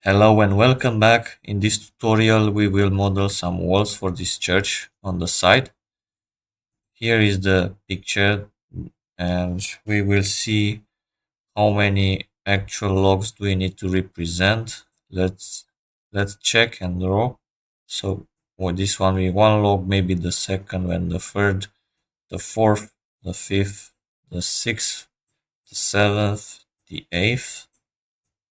Hello and welcome back. In this tutorial we will model some walls for this church on the side. Here is the picture and we will see how many actual logs do we need to represent. Let's check and draw. So for this one we one log, maybe the second and the third, the fourth, the fifth, the sixth, the seventh, the eighth,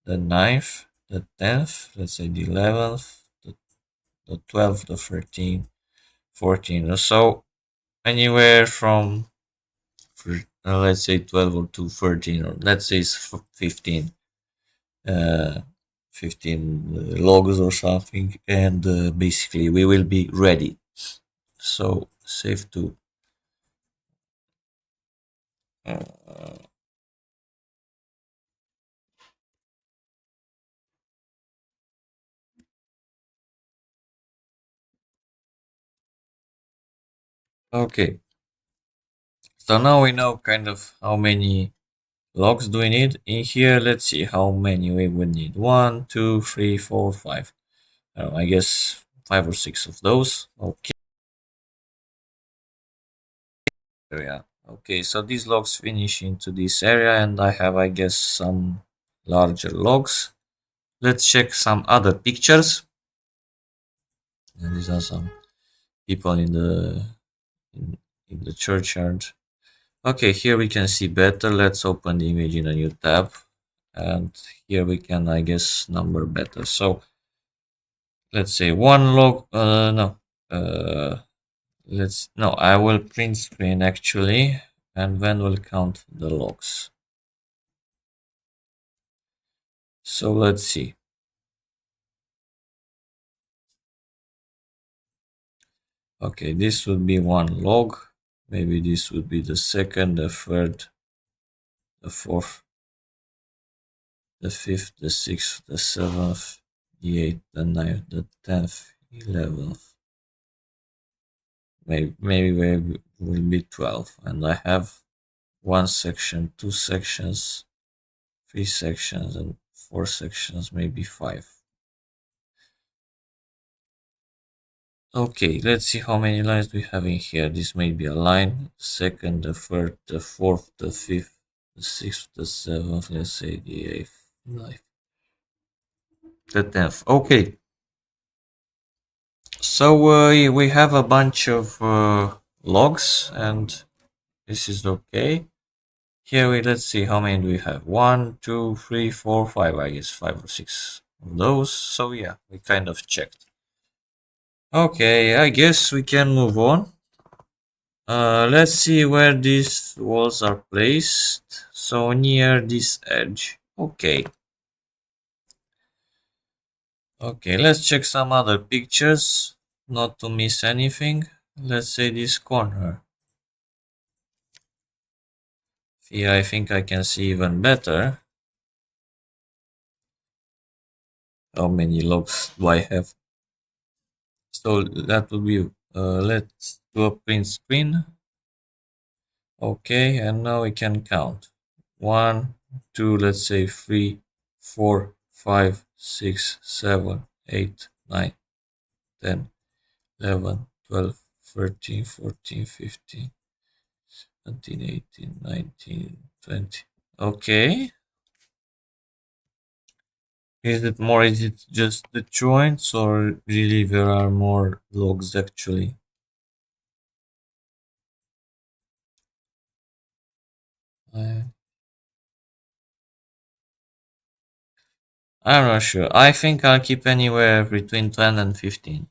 the ninth, the 10th, let's say the 11th, the 12th, the 13th, 14th, or so anywhere from let's say 12 or to 13, or let's say it's 15, uh, 15 logs or something, and basically we will be ready. So save to uh, okay. So now we know kind of how many logs do we need in here. Let's see how many we would need. One, two, three, four, five. I guess five or six of those. Okay. Area. Okay, so these logs finish into this area, and I have, I guess, some larger logs. Let's check some other pictures. And these are some people in the churchyard. Okay, here we can see better. Let's open the image in a new tab, and here we can, I guess, number better. So let's say one log. No. Let's no. I will print screen actually, and then we'll count the logs. So let's see. Okay, this would be one log. Maybe this would be the second, the third, the fourth, the fifth, the sixth, the seventh, the eighth, the ninth, the 10th, 11th. Maybe will be 12. And I have one section, two sections, three sections, and four sections, maybe five. Okay, let's see how many lines we have in here. This may be a line, second, the third, the fourth, the fifth, the sixth, the seventh, let's say the eighth, ninth, the 10th. Okay, so we have a bunch of logs, and this is okay. Here let's see how many do we have. One, two, three, four, five. I guess five or six of those. So yeah, we kind of checked. Okay, I guess we can move on. Let's see where these walls are placed. So near this edge. Okay. Okay, let's check some other pictures. Not to miss anything. Let's say this corner. Here I think I can see even better. How many logs do I have? So that would be, let's do a print screen. Okay, and now we can count. One, two, let's say three, four, five, six, seven, 8, 9, 10, 11, 12, 13, 14, 15, 17, 18, 19, 20. Okay. Is it just the joints, or really there are more logs actually? I, I'm not sure. I think I'll keep anywhere between 10 and 15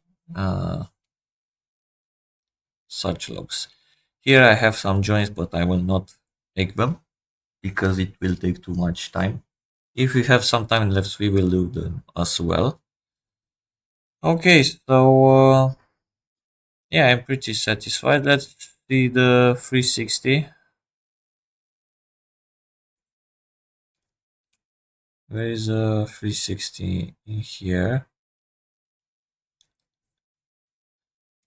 such logs. Here I have some joints, but I will not make them because it will take too much time. If we have some time left, we will do them as well. Okay, so yeah, I'm pretty satisfied. Let's see the 360. Where is a 360 in here?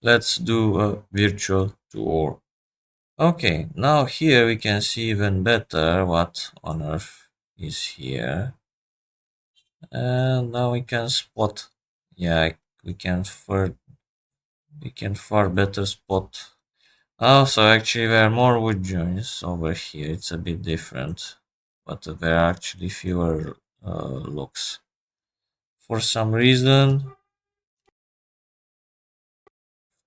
Let's do a virtual tour. Okay, now here we can see even better what on earth is here. And now we can spot. Yeah, we can far better spot. Oh, so actually there are more wood joints over here. It's a bit different, but there are actually fewer locks. For some reason,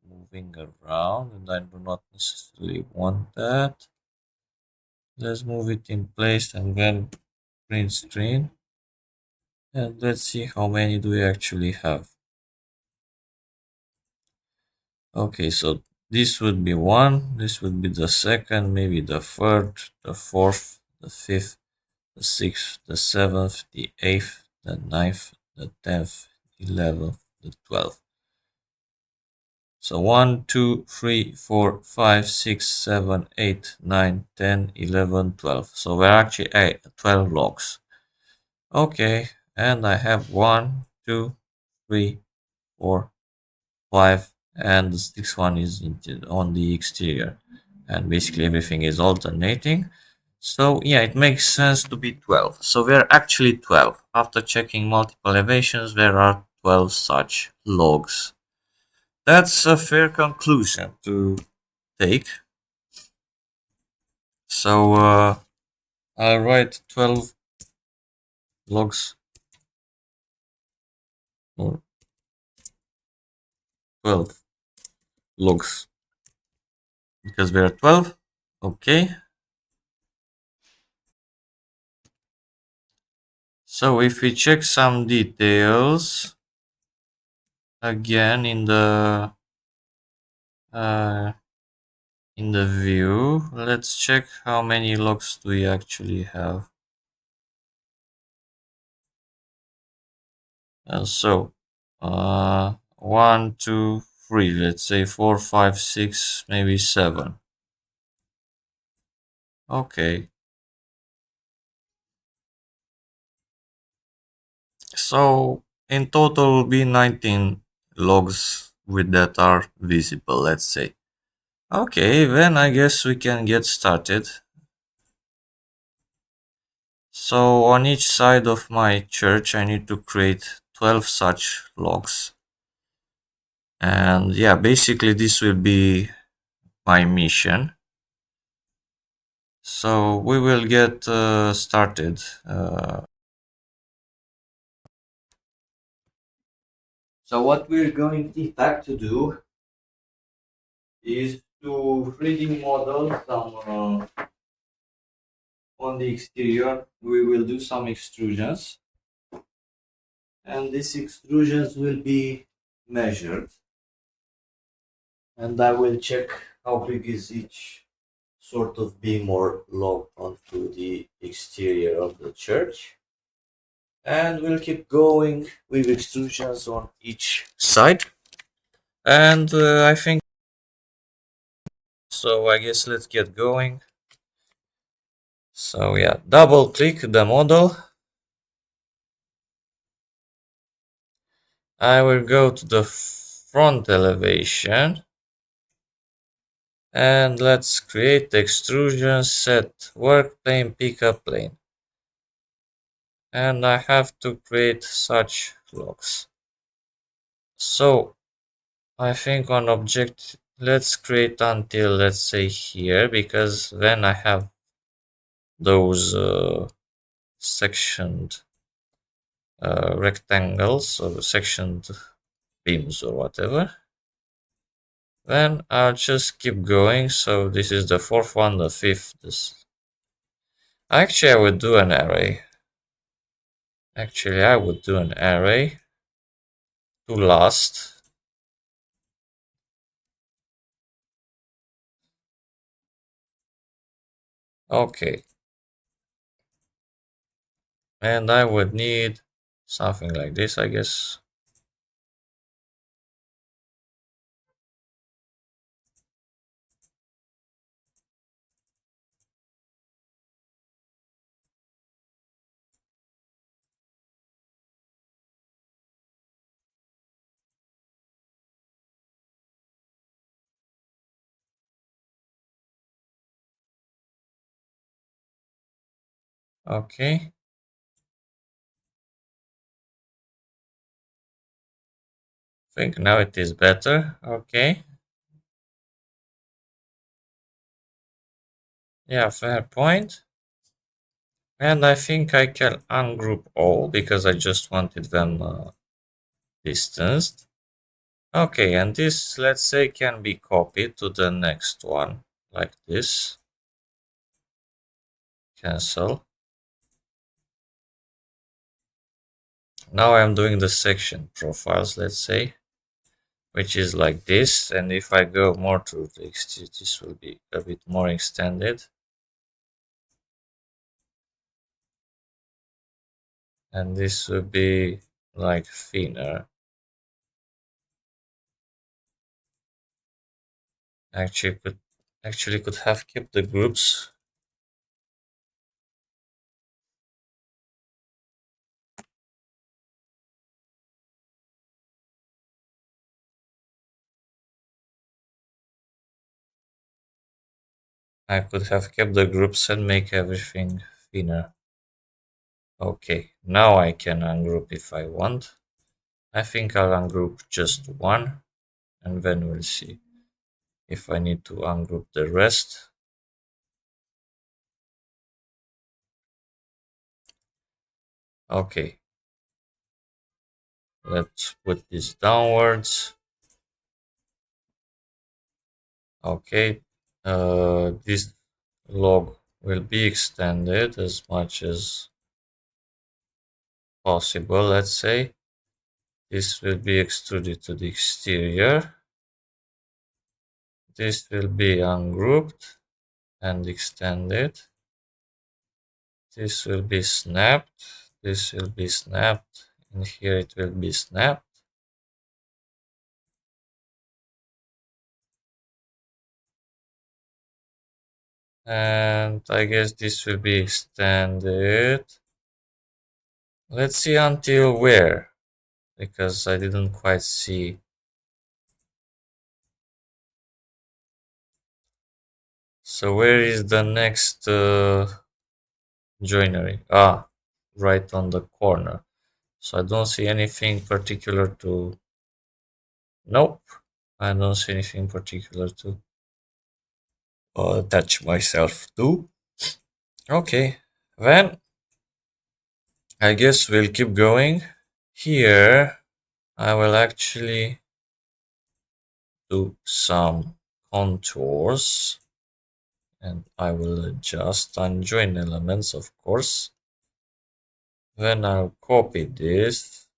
moving around, and I do not necessarily want that. Let's move it in place and then print screen. And let's see how many do we actually have. Okay, so this would be one, this would be the second, maybe the third, the fourth, the fifth, the sixth, the seventh, the eighth, the ninth, the 10th, 11th, the 12th. So 1, 2, 3, 4, 5, 6, 7, 8, 9, 10, 11, 12. So we're actually 12 logs. Okay, and I have 1, 2, 3, 4, 5, and the sixth one is on the exterior. And basically everything is alternating. So yeah, it makes sense to be 12. So we're actually 12. After checking multiple elevations, there are 12 such logs. That's a fair conclusion to take. So I'll write 12 logs or 12 logs because there are 12. Okay. So if we check some details again uh, in the view, let's check how many logs do we actually have. So 1, 2, 3, let's say 4, 5, 6, maybe 7. Okay. So in total will be 19 logs with that are visible, let's say. Okay, then I guess we can get started. So on each side of my church I need to create 12 such logs. And yeah, basically this will be my mission. So we will get started. So what we're going in fact to do is to 3D model some on the exterior. We will do some extrusions, and these extrusions will be measured, and I will check how big is each sort of beam or log onto the exterior of the church. And we'll keep going with extrusions on each side. And I think so. I guess let's get going. So yeah, double click the model. I will go to the front elevation and let's create extrusion set work plane pickup plane. And I have to create such blocks. So I think on object, let's create until let's say here, because then I have those sectioned rectangles or sectioned beams or whatever. Then I'll just keep going. So this is the fourth one, the fifth. This actually I would do an array. Actually I would do an array to last. Okay, and I would need something like this, I guess. Okay, think now it is better. Okay. Yeah, fair point. And I think I can ungroup all because I just wanted them distanced. Okay, and this, let's say, can be copied to the next one, like this. Cancel. Now I'm doing the section profiles, let's say, which is like this. And if I go more to the extrude, this will be a bit more extended. And this will be like thinner. Actually could have kept the groups. I could have kept the groups and make everything thinner. Okay, now I can ungroup if I want. I think I'll ungroup just one, and then we'll see if I need to ungroup the rest. Okay, let's put this downwards. Okay, this log will be extended as much as possible, let's say. This will be extruded to the exterior. This will be ungrouped and extended. This will be snapped. This will be snapped. And here it will be snapped. And I guess this will be extended. Let's see until where, because I didn't quite see. So where is the next joinery? Ah, right on the corner. So I don't see anything particular to. Nope, I don't see anything particular to attach myself to. Okay, then I guess we'll keep going. Here, I will actually do some contours and I will adjust and join elements, of course. Then I'll copy this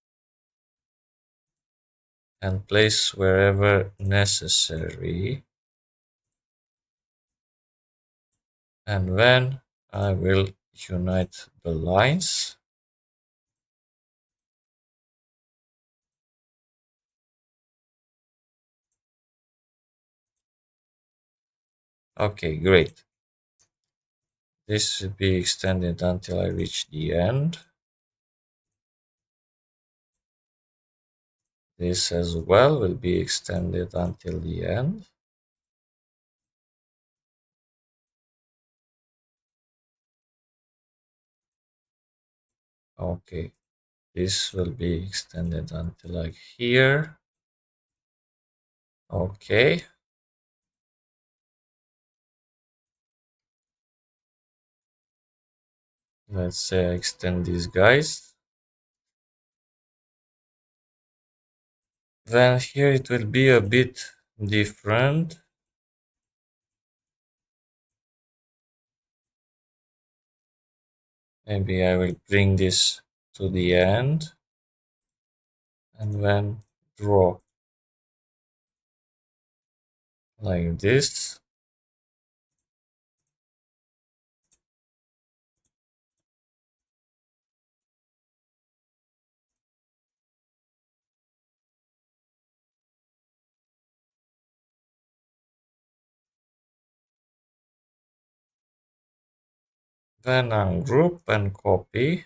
and place wherever necessary. And then I will unite the lines. Okay, great. This should be extended until I reach the end. This as well will be extended until the end. Okay, this will be extended until like here. Okay. Let's say I extend these guys. Then here it will be a bit different. Maybe I will bring this to the end and then draw like this. Then ungroup and copy.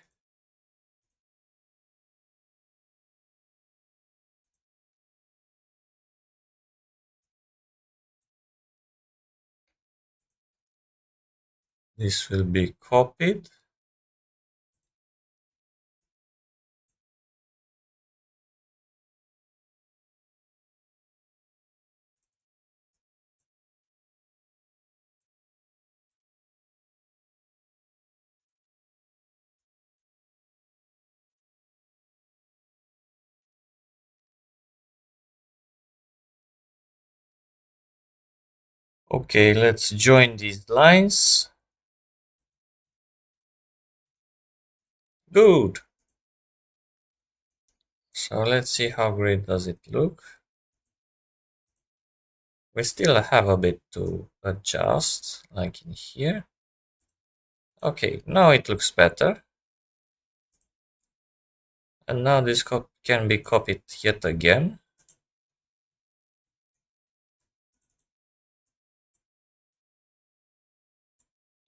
This will be copied. Okay, let's join these lines. Good. So let's see how great does it look. We still have a bit to adjust, like in here. Okay, now it looks better. And now this can be copied yet again.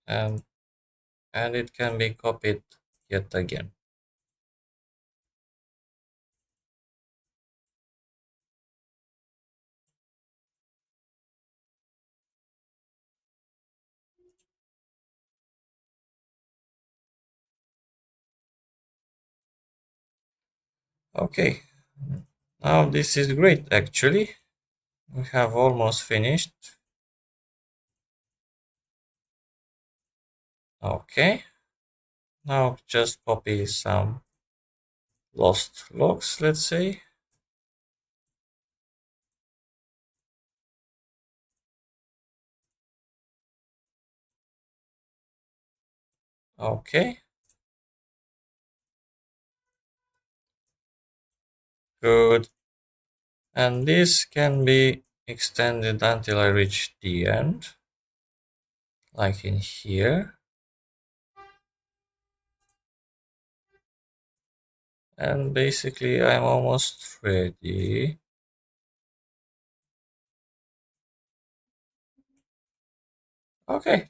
And, and it can be copied yet again. Okay, now this is great actually. We have almost finished. Okay, now just copy some lost logs, let's say. Okay, good. And this can be extended until I reach the end, like in here. And basically I'm almost ready. Okay.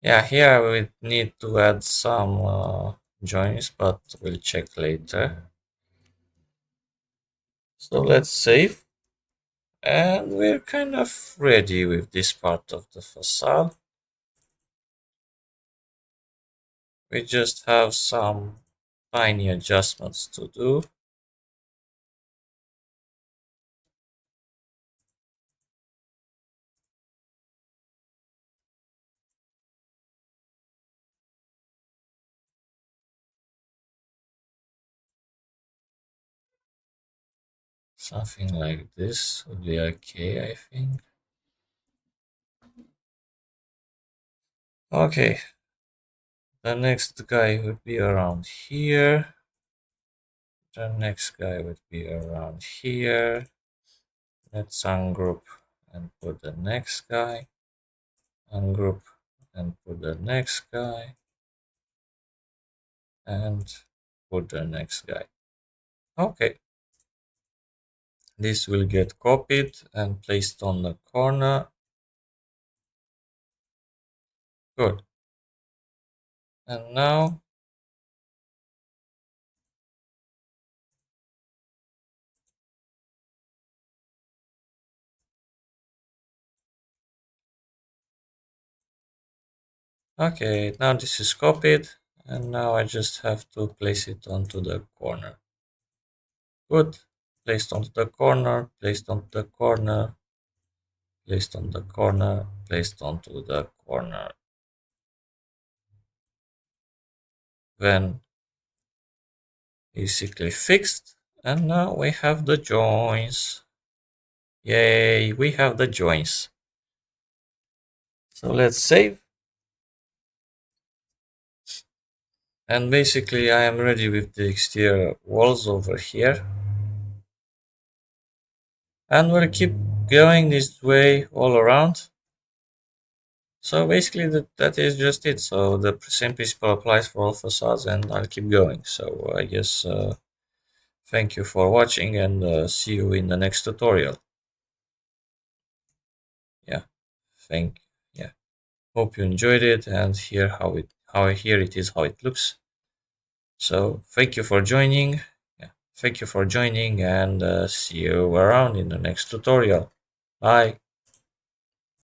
Yeah, here we need to add some joins, but we'll check later. So let's save. And we're kind of ready with this part of the facade. We just have some tiny adjustments to do. Something like this would be okay, I think. Okay, the next guy would be around here. The next guy would be around here. Let's ungroup and put the next guy. Ungroup and put the next guy. And put the next guy. Okay. This will get copied and placed on the corner. Good. And now okay, now this is copied, and now I just have to place it onto the corner. Good. Placed onto the corner, placed onto the corner, placed on the corner, placed onto the corner. Then basically fixed, and now we have the joins. Yay, we have the joins. So let's save. And basically I am ready with the exterior walls over here. And we'll keep going this way all around. So basically that is just it. So the same principle applies for all facades, and I'll keep going. So I guess thank you for watching, and see you in the next tutorial. Yeah, yeah. Hope you enjoyed it, and here it is how it looks. So thank you for joining. Yeah, thank you for joining, and see you around in the next tutorial. Bye.